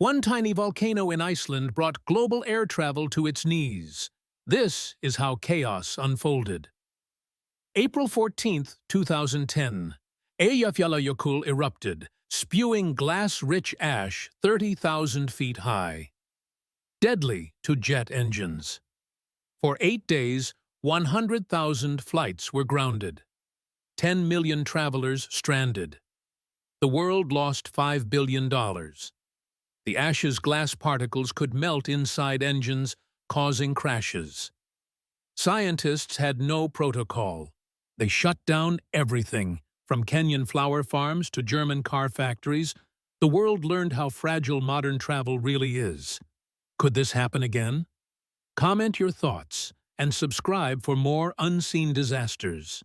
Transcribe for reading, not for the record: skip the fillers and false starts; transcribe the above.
One tiny volcano in Iceland brought global air travel to its knees. This is how chaos unfolded. April 14, 2010. Eyjafjallajökull erupted, spewing glass-rich ash 30,000 feet high. Deadly to jet engines. For 8 days, 100,000 flights were grounded. 10 million travelers stranded. The world lost $5 billion. The ash's glass particles could melt inside engines, causing crashes. Scientists had no protocol. They shut down everything, from Kenyan flower farms to German car factories. The world learned how fragile modern travel really is. Could this happen again? Comment your thoughts and subscribe for more unseen disasters.